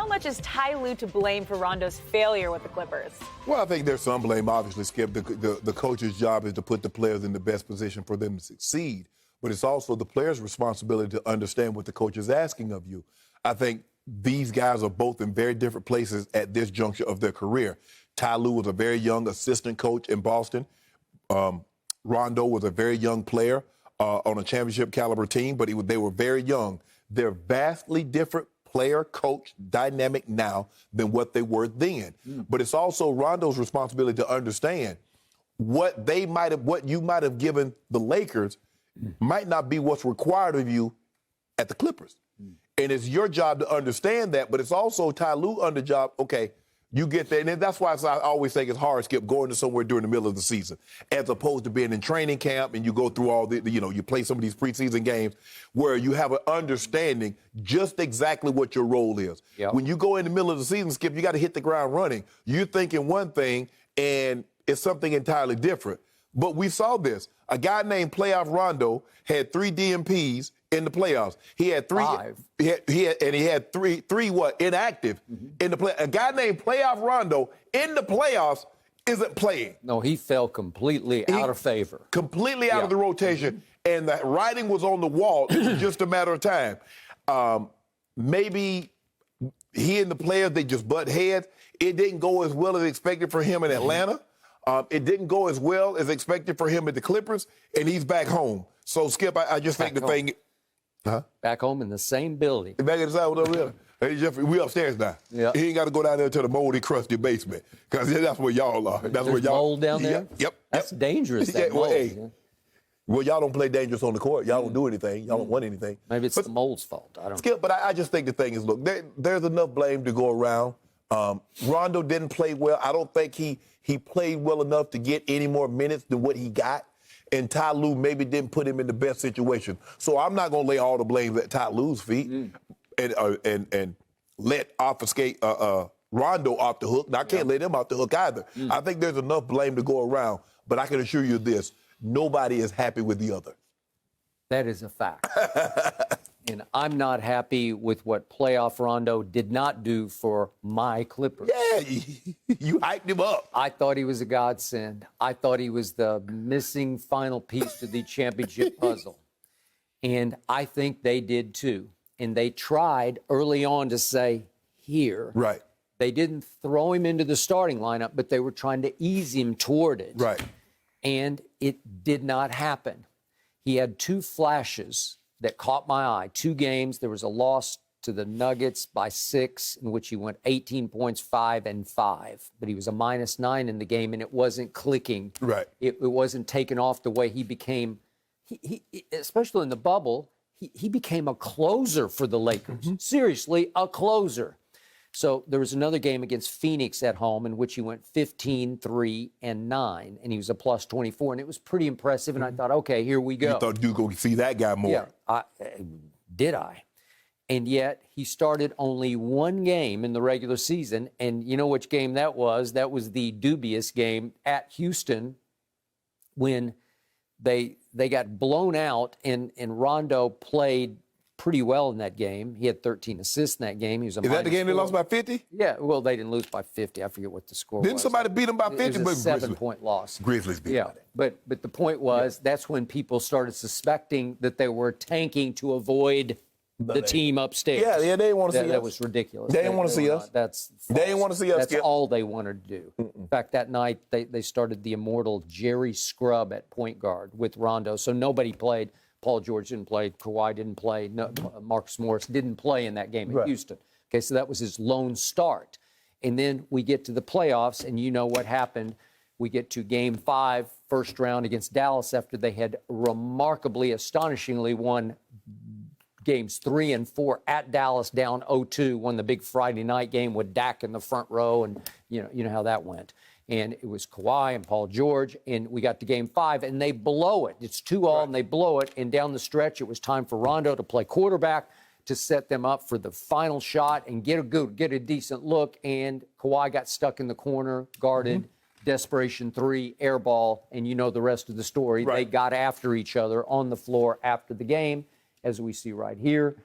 how much is Ty Lue to blame for Rondo's failure with the Clippers? Well, I think there's some blame, obviously, Skip. The coach's job is to put the players in the best position for them to succeed. But it's also the player's responsibility to understand what the coach is asking of you. I think these guys are both in very different places at this juncture of their career. Ty Lue was a very young assistant coach in Boston. Rondo was a very young player on a championship-caliber team, but they were very young. They're vastly different player-coach dynamic now than what they were then. But it's also Rondo's responsibility to understand what you might have given the Lakers might not be what's required of you at the Clippers. And it's your job to understand that, but it's also Ty Lue under job, okay, you get there. And that's why I always think it's hard, Skip, going to somewhere during the middle of the season, as opposed to being in training camp and you go through all you play some of these preseason games where you have an understanding just exactly what your role is. Yep. When you go in the middle of the season, Skip, you got to hit the ground running. You're thinking one thing and it's something entirely different. But we saw this. A guy named Playoff Rondo had 3 DMPs in the playoffs. He had 3. 5. He had three inactive in the play. A guy named Playoff Rondo in the playoffs isn't playing. No, he fell completely out of favor. Completely out of the rotation. And the writing was on the wall. It was just a matter of time. Maybe he and the players, they just butt heads. It didn't go as well as expected for him in Atlanta. It didn't go as well as expected for him at the Clippers, and he's back home. So, Skip, I just think the thing... Huh? Back home in the same building. Back in the side with us. Hey, Jeffrey, we upstairs now. Yep. He ain't got to go down there to the moldy, crusty basement, because that's where y'all are. That's where y'all... mold down there? Yep. That's dangerous, that mold. Well, y'all don't play dangerous on the court. Y'all don't do anything. Y'all don't want anything. Maybe it's the mold's fault. I don't know. Skip, but I just think the thing is, look, there's enough blame to go around. Rondo didn't play well. I don't think he played well enough to get any more minutes than what he got. And Ty Lue maybe didn't put him in the best situation. So I'm not going to lay all the blame at Ty Lue's feet and let obfuscate Rondo off the hook. Now, I can't let him off the hook either. I think there's enough blame to go around. But I can assure you this, nobody is happy with the other. That is a fact. And I'm not happy with what playoff Rondo did not do for my Clippers. Yeah, you hyped him up. I thought he was a godsend. I thought he was the missing final piece to the championship puzzle. And I think they did too. And they tried early on to say, here. Right. They didn't throw him into the starting lineup, but they were trying to ease him toward it. Right. And it did not happen. He had 2 flashes that caught my eye. 2 games. There was a loss to the Nuggets by 6, in which he went 18 points, 5 and 5. But he was a -9 in the game, and it wasn't clicking. Right. It wasn't taken off the way he became. He especially in the bubble, he became a closer for the Lakers. Seriously, a closer. So there was another game against Phoenix at home in which he went 15, 3, and 9, and he was a plus 24, and it was pretty impressive, and I thought, okay, here we go. You thought you were going to see that guy more. Yeah, did I? And yet he started only 1 game in the regular season, and you know which game that was? That was the dubious game at Houston when they got blown out, and Rondo played pretty well in that game. He had 13 assists in that game. He was a Is that the game they lost by 50? Yeah, well, they didn't lose by 50. I forget what the score was. Didn't somebody beat them by 50? It was a 7-point loss. Grizzlies beat them. But the point was that's when people started suspecting that they were tanking to avoid the team upstairs. Yeah, they didn't want to see us. That was ridiculous. They didn't want to see us. That's false. They didn't want to see us. That's all they wanted to do. In fact, that night they started the immortal Jerry Scrub at point guard with Rondo, so nobody played. Paul George didn't play. Kawhi didn't play. No, Marcus Morris didn't play in that game in Houston. Okay, so that was his lone start. And then we get to the playoffs, and you know what happened. We get to Game 5, first round against Dallas after they had remarkably, astonishingly won Games 3 and 4 at Dallas down 0-2, won the big Friday night game with Dak in the front row, and you know how that went. And it was Kawhi and Paul George, and we got to Game 5, and they blow it. It's 2-all, and they blow it. And down the stretch, it was time for Rondo to play quarterback to set them up for the final shot and get a decent look. And Kawhi got stuck in the corner, guarded, desperation 3, air ball, and you know the rest of the story. They got after each other on the floor after the game, as we see right here.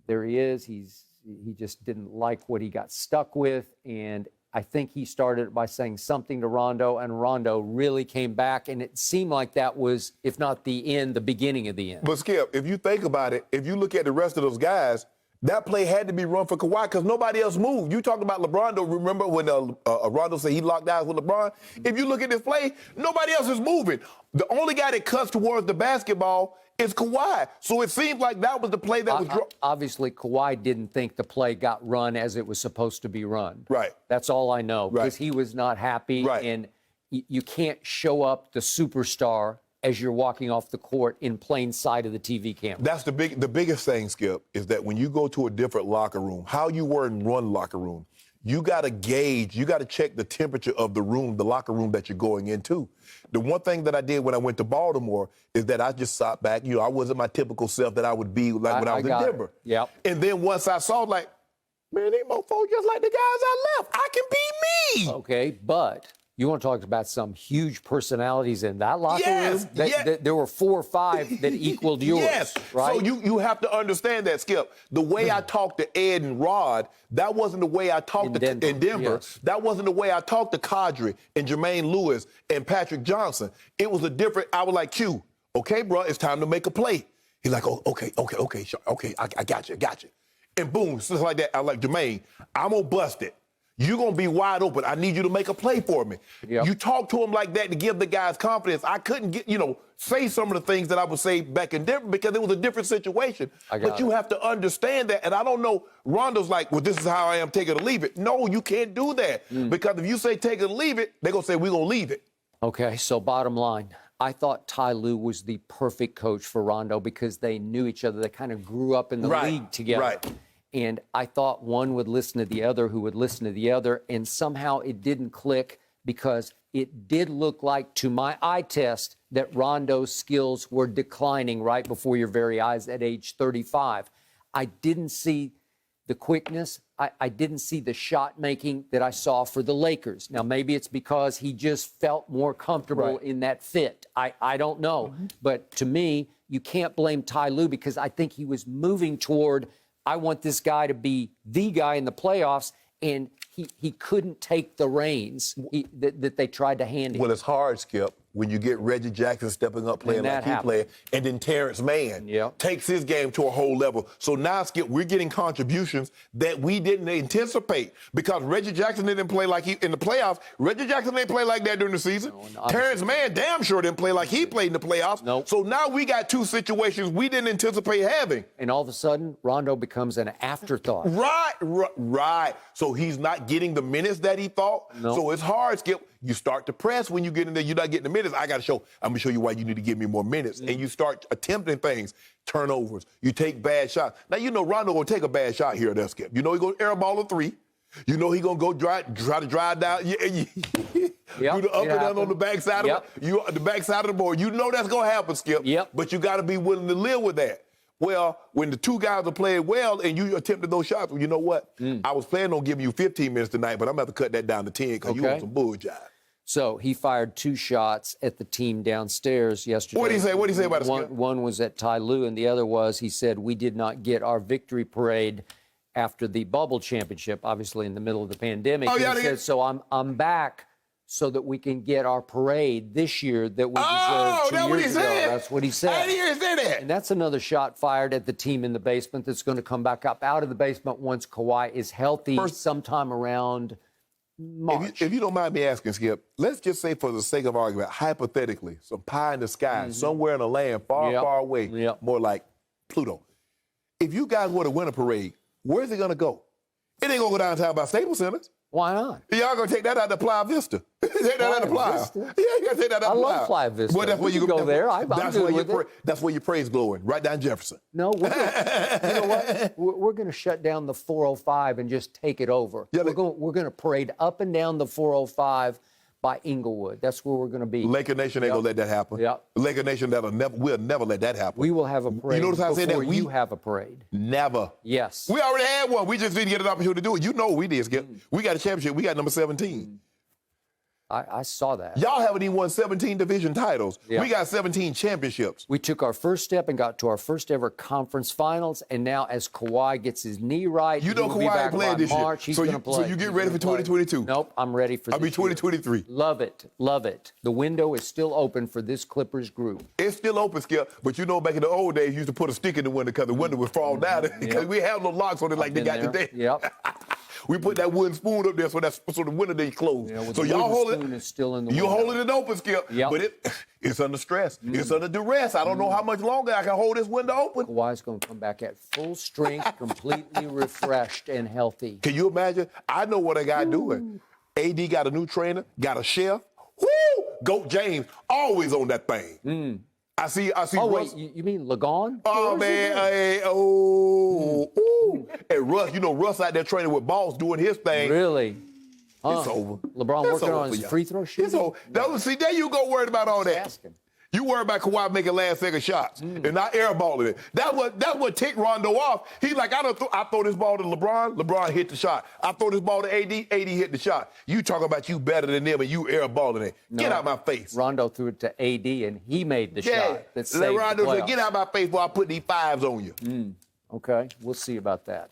There he is. He's he just didn't like what he got stuck with, and I think he started by saying something to Rondo, and Rondo really came back, and it seemed like that was, if not the end, the beginning of the end. But Skip, if you think about it, if you look at the rest of those guys, that play had to be run for Kawhi because nobody else moved. You talked about LeBron, though. Remember when Rondo said he locked eyes with LeBron? If you look at this play, nobody else is moving. The only guy that cuts towards the basketball is Kawhi. So it seems like that was the play that was drawn. Obviously, Kawhi didn't think the play got run as it was supposed to be run. Right. That's all I know, because he was not happy. Right. And you can't show up the superstar as you're walking off the court in plain sight of the TV camera. That's the biggest thing, Skip, is that when you go to a different locker room, how you were in one locker room, you got to gauge, you got to check the temperature of the room, the locker room that you're going into. The one thing that I did when I went to Baltimore is that I just sat back. I wasn't my typical self that I would be like when I was in Denver. Yep. And then once I saw, like, man, they mofos just like the guys I left. I can be me. Okay, but you want to talk about some huge personalities in that locker room? There were 4 or 5 that equaled yours. Yes. Right? So you have to understand that, Skip. The way I talked to Ed and Rod, that wasn't the way I talked in Denver. Yes. That wasn't the way I talked to Kadri and Jermaine Lewis and Patrick Johnson. It was a different, I was like, Q, okay, bro, it's time to make a play. He's like, oh, okay, sure, okay, I got you. And boom, just like that, I like, Jermaine, I'm going to bust it. You're going to be wide open. I need you to make a play for me. Yep. You talk to him like that to give the guys confidence. I couldn't say some of the things that I would say back in Denver because it was a different situation. But you have to understand that. And I don't know, Rondo's like, well, this is how I am, take it or leave it. No, you can't do that. Because if you say take it or leave it, they're going to say we're going to leave it. Okay, so bottom line, I thought Ty Lue was the perfect coach for Rondo because they knew each other. They kind of grew up in the league together. Right. And I thought one would listen to the other, who would listen to the other, and somehow it didn't click because it did look like, to my eye test, that Rondo's skills were declining right before your very eyes at age 35. I didn't see the quickness. I didn't see the shot making that I saw for the Lakers. Now, maybe it's because he just felt more comfortable in that fit. I don't know. But to me, you can't blame Ty Lue because I think he was moving toward, I want this guy to be the guy in the playoffs, and he couldn't take the reins that they tried to hand him. Well, it's hard, Skip, when you get Reggie Jackson stepping up playing like he played, and then Terrence Mann takes his game to a whole level. So now, Skip, we're getting contributions that we didn't anticipate because Reggie Jackson didn't play like he in the playoffs. Reggie Jackson didn't play like that during the season. No, Terrence Mann damn sure didn't play like he played in the playoffs. Nope. So now we got 2 situations we didn't anticipate having. And all of a sudden, Rondo becomes an afterthought. Right. So he's not getting the minutes that he thought. Nope. So it's hard, Skip. You start to press when you get in there. You're not getting the minutes. I'm going to show you why you need to give me more minutes. And you start attempting things, turnovers. You take bad shots. Now, Rondo going to take a bad shot here or there, Skip. He's going to airball a 3. He's going to go try to drive down. Do the up and down on the backside of the backside of the board. That's going to happen, Skip. But you got to be willing to live with that. Well, when the 2 guys are playing well and you attempted those shots, well, you know what? I was planning on giving you 15 minutes tonight, but I'm going to have to cut that down to 10 because you want some bull jive. So he fired 2 shots at the team downstairs yesterday. What did he say about it? One was at Ty Lue, and the other was, he said, we did not get our victory parade after the bubble championship, obviously in the middle of the pandemic. He said, so I'm back so that we can get our parade this year that we deserved 2 years ago. That's what he said. I didn't hear him say that. And that's another shot fired at the team in the basement that's going to come back up out of the basement once Kawhi is healthy sometime around March. If you don't mind me asking, Skip, let's just say for the sake of argument, hypothetically, some pie in the sky, somewhere in a land far away, more like Pluto. If you guys were to win a parade, where's it going to go? It ain't going to go downtown by Staples Centers. Why not? Y'all going to take that out to Playa Vista. Take that out to Playa. Yeah, you got to take that out to Playa. I love Playa Vista. Well, that's where you go there. That's where your parade's glowing, right down Jefferson. No, you know what? We're going to shut down the 405 and just take it over. Yeah, we're going to parade up and down the 405 by Inglewood. That's where we're going to be. Laker Nation ain't going to let that happen. Laker Nation we'll never let that happen. We will have a parade. You notice how I said that? You have a parade. Never. Yes. We already had one. We just didn't get an opportunity to do it. You know we did, Skip. We got a championship. We got number 17. I saw that. Y'all haven't even won 17 division titles. Yeah. We got 17 championships. We took our first step and got to our first ever conference finals, and now as Kawhi gets his knee right, You know he will be Kawhi back ain't playing by this year. March. He's So going to you- play. so you get He's ready gonna for play. 2022? Nope, I'm ready for I mean, this year. 2023. Love it, love it. The window is still open for this Clippers group. It's still open, Skip, but you know back in the old days, you used to put a stick in the window because the window would fall down because we have no locks on it like they Been got there. today. Yep. We put that wooden spoon up there so the window didn't close. Yeah, well, so the y'all wooden hold spoon it. is still in the You window. holding it open, Skip. Yep. But it's under stress. It's under duress. I don't know how much longer I can hold this window open. Kawhi's going to come back at full strength, completely refreshed and healthy. Can you imagine? I know what I got doing. AD got a new trainer, got a chef. Woo! Goat James, always on that thing. I see Oh, Russ. wait, you mean Lagon? Oh, man. Hey, ooh. And Russ, you know, Russ out there training with Boss doing his thing. Really? It's over. LeBron It's working over on for his y'all. free throw shooting? It's over. See, there you go worried about all that. Asking. You worry about Kawhi making last-second shots and not airballing it. That's what ticked Rondo off. He's like, I throw this ball to LeBron. LeBron hit the shot. I throw this ball to AD. AD hit the shot. You talking about you better than them and you airballing it. Get out my face. Rondo threw it to AD, and he made the Yeah. shot that saved Rondo the said, playoffs. get out my face before I put these fives on you. Okay, we'll see about that.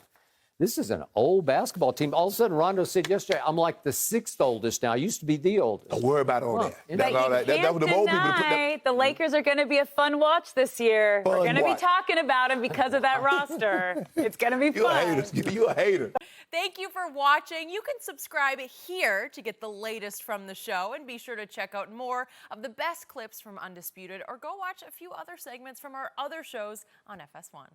This is an old basketball team. All of a sudden, Rondo said yesterday, I'm like the sixth oldest now. I used to be the oldest. Don't worry about all that. But That's But all you that. That can't was the old people that put that. deny the Lakers are going to be a fun watch this year. We're Fun going to be watch. talking about them because of that roster. It's going to be You a fun. hater. You a hater. Thank you for watching. You can subscribe here to get the latest from the show, and be sure to check out more of the best clips from Undisputed, or go watch a few other segments from our other shows on FS1.